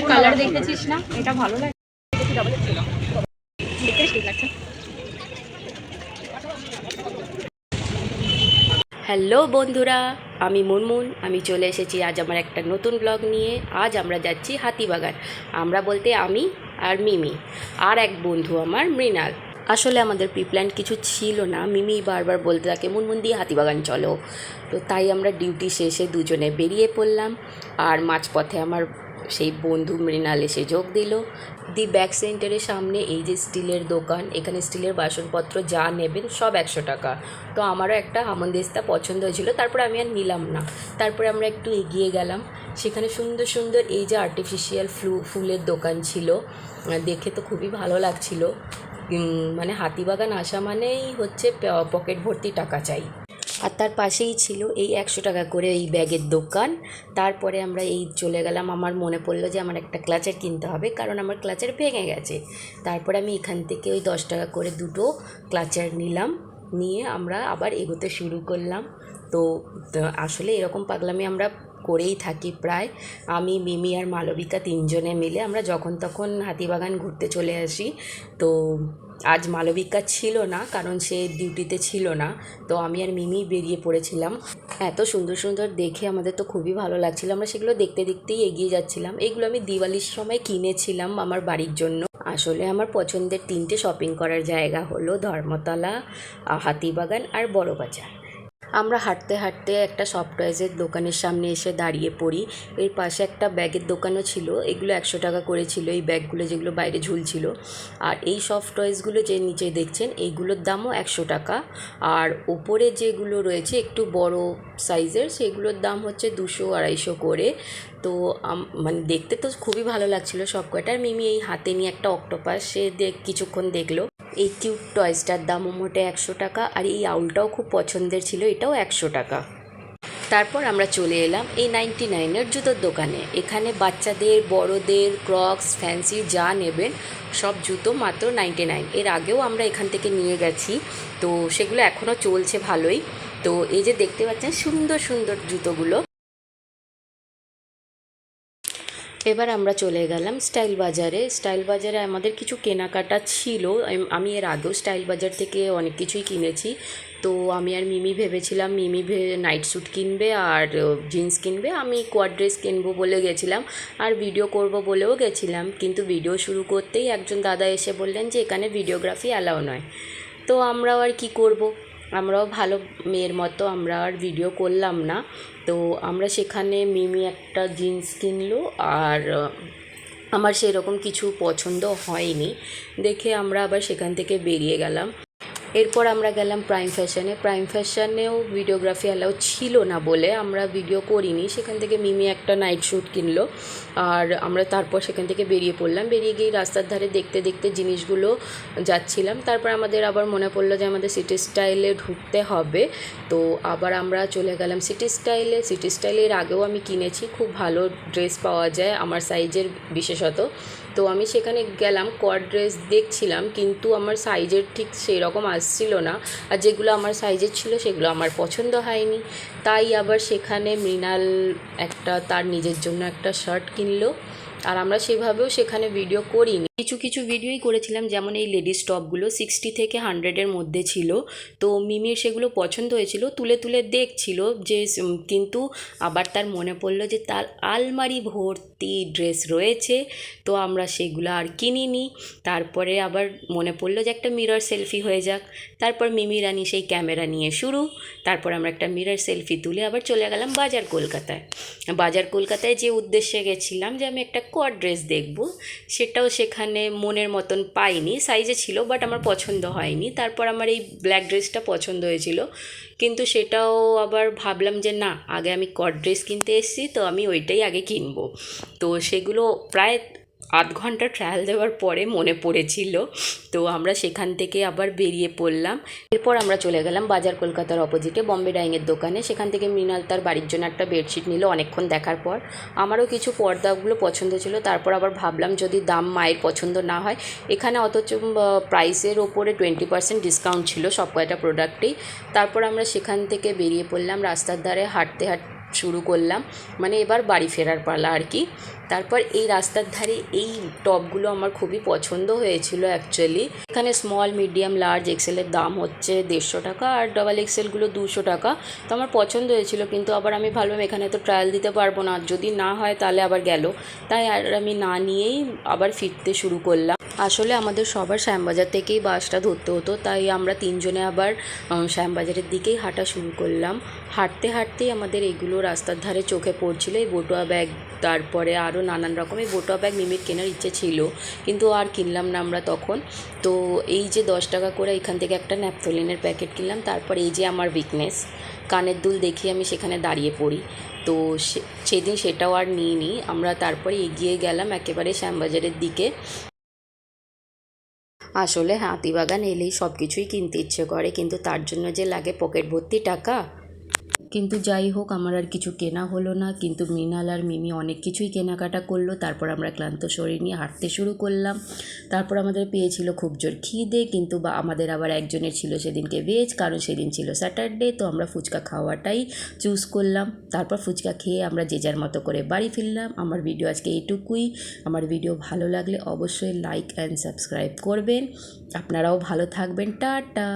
Colour দেখেছিস না, এটা ভালো লাগে। হ্যালো বন্ধুরা, আমি মুনমুন। আমি চলে এসেছি আজ আমার একটা নতুন ব্লগ নিয়ে। আজ আমরা যাচ্ছি হাতিবাগান। আমরা বলতে আমি আর মিমি আর এক বন্ধু আমার মৃণাল। আসলে আমাদের প্রিপ্ল্যান কিছু ছিল না। মিমি বারবার বলতে থাকে মুনমুন দিয়ে হাতিবাগান চলো। তো তাই আমরা ডিউটি শেষে দুজনে বেরিয়ে পড়লাম। আর মাঝপথে আমার সেই বন্ধু মৃণাল এসে যোগ দিল। দি ব্যাক সেন্টারের সামনে এই যে স্টিলের দোকান, এখানে স্টিলের বাসনপত্র যা নেবেন সব 100 টাকা। তো আমারও একটা হামনদিস্তা পছন্দ হয়েছিল, তারপরে আমি আর নিলাম না। তারপরে আমরা একটু এগিয়ে গেলাম, সেখানে সুন্দর সুন্দর এই যে আর্টিফিশিয়াল ফুলের দোকান ছিল। দেখে তো খুবই ভালো লাগছিল। মানে হাতিবাগান আসা মানেই হচ্ছে পকেট ভর্তি টাকা চাই। আর তার পাশেই ছিল এই 100 টাকা করে এই ব্যাগের দোকান। তারপরে আমরা এই চলে গেলাম। আমার মনে পড়লো যে আমার একটা ক্লাচার কিনতে হবে, কারণ আমার ক্লাচার ভেঙে গেছে। তারপরে আমি এখান থেকে ওই 10 টাকা করে দুটো ক্লাচার নিলাম। নিয়ে আমরা আবার এগোতে শুরু করলাম। তো আসলে এরকম পাগলামি আমরা করেই থাকি প্রায়। আমি, মিমি আর মালবিকা তিনজনে মিলে আমরা যখন তখন হাতিবাগান ঘুরতে চলে আসি। তো আজ মালবিকা ছিল না, কারণ সে ডিউটিতে ছিল না। তো আমি আর মিমি বেরিয়ে পড়েছিলাম। এত সুন্দর সুন্দর দেখে আমাদের তো খুবই ভালো লাগছিল। আমরা সেগুলো দেখতে দেখতেই এগিয়ে যাচ্ছিলাম। এগুলো আমি দিওয়ালির সময় কিনেছিলাম আমার বাড়ির জন্য। আসলে আমার পছন্দের 3টে শপিং করার জায়গা হলো ধর্মতলা, হাতিবাগান আর বড়বাজার। আমরা হাঁটতে হাঁটতে একটা সফট টয়েসের দোকানের সামনে এসে দাঁড়িয়ে পড়ি। এর পাশে একটা ব্যাগের দোকানও ছিল। এগুলো 100 টাকা করে ছিল, এই ব্যাগগুলো যেগুলো বাইরে ঝুলছিল। আর এই সফট টয়েসগুলো যে নিচে দেখছেন এইগুলোর দামও 100 টাকা। আর ওপরে যেগুলো রয়েছে একটু বড় সাইজের, সেগুলোর দাম হচ্ছে 200-250 করে। তো মানে দেখতে তো খুবই ভালো লাগছিলো সব কয়টা। আর মিমি এই হাতে নিয়ে একটা অক্টোপাস, সে কিছুক্ষণ দেখলো। এই কিউট টয়েসটার দামও মোটে 100 টাকা। আর এই আউলটাও খুব পছন্দের ছিল, এটাও 100 টাকা। তারপর আমরা চলে এলাম এই 99-এর জুতোর দোকানে। এখানে বাচ্চাদের, বড়দের, ক্রক্স, ফ্যান্সি যা নেবেন সব জুতো মাত্র 99। এর আগেও আমরা এখান থেকে নিয়ে গেছি, তো সেগুলো এখনও চলছে ভালোই। তো এই যে দেখতে পাচ্ছেন সুন্দর সুন্দর জুতোগুলো। এবার আমরা চলে গেলাম স্টাইল বাজারে। স্টাইল বাজারে আমাদের কিছু কেনাকাটা ছিল। আমি এর আগেও স্টাইল বাজার থেকে অনেক কিছুই কিনেছি। তো আমি আর মিমি ভেবেছিলাম মিমি নাইট স্যুট কিনবে আর জিন্স কিনবে, আমি কোয়াড ড্রেস কিনবো বলে গেছিলাম। আর ভিডিও করব বলেও গেছিলাম, কিন্তু ভিডিও শুরু করতেই একজন দাদা এসে বললেন যে এখানে ভিডিওগ্রাফি অ্যালাউ নয়। তো আমরাও আর কি করব, আমরাও ভালো মেয়ের মতো আমরা আর ভিডিও করলাম না। তো আমরা সেখানে মিমি একটা জিন্স কিনলো, আর আমার সেরকম কিছু পছন্দ হয়নি দেখে আমরা আবার সেখান থেকে বেরিয়ে গেলাম। এরপর আমরা গেলাম প্রাইম ফ্যাশনে। প্রাইম ফ্যাশনেও ভিডিওগ্রাফি অ্যালাউ ছিল না বলে আমরা ভিডিও করিনি। সেখান থেকে মিমি একটা নাইট শ্যুট কিনলো, আর আমরা তারপর সেখান থেকে বেরিয়ে পড়লাম। বেরিয়ে গিয়ে রাস্তার ধারে দেখতে দেখতে জিনিসগুলো যাচ্ছিলাম। তারপর আমাদের আবার মনে পড়লো যে আমাদের সিটি স্টাইলে ঢুকতে হবে। তো আবার আমরা চলে গেলাম সিটি স্টাইলে। সিটি স্টাইলের আগেও আমি কিনেছি, খুব ভালো ড্রেস পাওয়া যায় আমার সাইজের বিশেষত। তো আমি সেখানে গেলাম, কোয়াড ড্রেস দেখছিলাম, কিন্তু আমার সাইজের ঠিক সেই রকম আসছিল না। আর যেগুলো আমার সাইজের ছিল সেগুলো আমার পছন্দ হয়নি। তাই আবার সেখানে মৃণাল একটা তার নিজের জন্য একটা শার্ট কিনলো। আর আমরা সেভাবেও সেখানে ভিডিও করিনি, কিছু কিছু ভিডিওই করেছিলাম, যেমন এই লেডিস টপগুলো 60 থেকে 100-এর মধ্যে ছিল। তো মিমির সেগুলো পছন্দ হয়েছিল, তুলে তুলে দেখছিল যে, কিন্তু আবার তার মনে পড়লো যে তার আলমারি ভর্তি ড্রেস রয়েছে। তো আমরা সেগুলো আর কিনিনি। তারপরে আবার মনে পড়লো যে একটা মিরর সেলফি হয়ে যাক। তারপর মিমি রানী সেই ক্যামেরা নিয়ে শুরু। তারপর আমরা একটা মিরর সেলফি তুলে আবার চলে গেলাম বাজার কলকাতায়। বাজার কলকাতায় যে উদ্দেশ্যে গেছিলাম যে আমি একটা কোয়াড ড্রেস দেখব, সেটাও সেখানে মনের মতন পাইনি। সাইজে ছিল বাট আমার পছন্দ হয়নি। তারপর আমার এই ব্ল্যাক ড্রেসটা পছন্দ হয়েছিল, কিন্তু সেটাও আবার ভাবলাম যে না, আগে আমি কোয়াড ড্রেস কিনতে এসেছি, তো আমি ওইটাই আগে কিনবো। তো সেগুলো প্রায় আধ ঘন্টা ট্রায়াল দেওয়ার পরে মনে পড়েছিল, তো আমরা সেখান থেকে আবার বেরিয়ে পড়লাম। এরপর আমরা চলে গেলাম বাজার কলকাতার অপোজিটে বম্বে ডাইংয়ের দোকানে। সেখান থেকে মৃণাল তার বাড়ির জন্য একটা বেডশিট নিল অনেকক্ষণ দেখার পর। আমারও কিছু পর্দাগুলো পছন্দ ছিল, তারপর আবার ভাবলাম যদি দাম মায়ের পছন্দ না হয়, এখানে অথচ প্রাইসের ওপরে 20% ডিসকাউন্ট ছিল সব কয়টা প্রোডাক্টেই। তারপর আমরা সেখান থেকে বেরিয়ে পড়লাম, রাস্তার ধারে হাঁটতে হাঁটতে শুরু করলাম, মানে এবার বাড়ি ফেরার পালা আর কি। তারপর এই রাস্তার ধারে এই টপগুলো আমার খুবই পছন্দ হয়েছিল অ্যাকচুয়ালি। এখানে স্মল মিডিয়াম লার্জ এক্সেলের দাম হচ্ছে 150 টাকা, আর ডাবল এক্সেলগুলো 200 টাকা। তো আমার পছন্দ হয়েছিল, কিন্তু আবার আমি ভাবলাম এখানে তো ট্রায়াল দিতে পারবো না, যদি না হয় তাহলে আবার গেল, তাই আর আমি না নিয়েই আবার ফিরতে শুরু করলাম। আসলে আমাদের সবার শ্যামবাজার থেকেই বাসটা ধরতে হতো, তাই আমরা তিনজনে আবার শ্যামবাজারের দিকেই হাঁটা শুরু করলাম। হাঁটতে হাঁটতেই আমাদের এগুলো রাস্তার ধারে চোখে পড়ছিল, এই বটুয়া ব্যাগ, তারপরে আরও নানান রকমের বটুয়া ব্যাগ মিমির কেনার ইচ্ছে ছিল, কিন্তু আর কিনলাম না আমরা তখন। তো এই যে 10 টাকা করে এখান থেকে একটা ন্যাপথলিনের প্যাকেট কিনলাম। তারপর এই যে আমার উইকনেস, কানের দুল দেখি আমি সেখানে দাঁড়িয়ে পড়ি, তো সেদিন সেটাও আর নিইনি আমরা। তারপরে এগিয়ে গেলাম একেবারে শ্যামবাজারের দিকে। আসলে হাতিবাগান এলেই সব কিছুই কিনতে ইচ্ছে করে, কিন্তু তার জন্য যে লাগে পকেট ভর্তি টাকা। কিন্তু যাই হোক, আমার আর কিছু কেনা হলো না, কিন্তু মৃণাল আর মিমি অনেক কিছুই কেনাকাটা করলো। তারপর আমরা ক্লান্ত শরীর নিয়ে হাঁটতে শুরু করলাম। তারপর আমাদের পেয়েছিল খুব জোর খিদে, কিন্তু আমাদের আবার একজনের ছিল সেদিনকে ভেজ, কারণ সেদিন ছিল স্যাটারডে, তো আমরা ফুচকা খাওয়াটাই চুজ করলাম। তারপর ফুচকা খেয়ে আমরা যে যার মতো করে বাড়ি ফিরলাম। আমার ভিডিও আজকে এইটুকুই। আমার ভিডিও ভালো লাগলে অবশ্যই লাইক অ্যান্ড সাবস্ক্রাইব করবেন। আপনারাও ভালো থাকবেন, টাটা।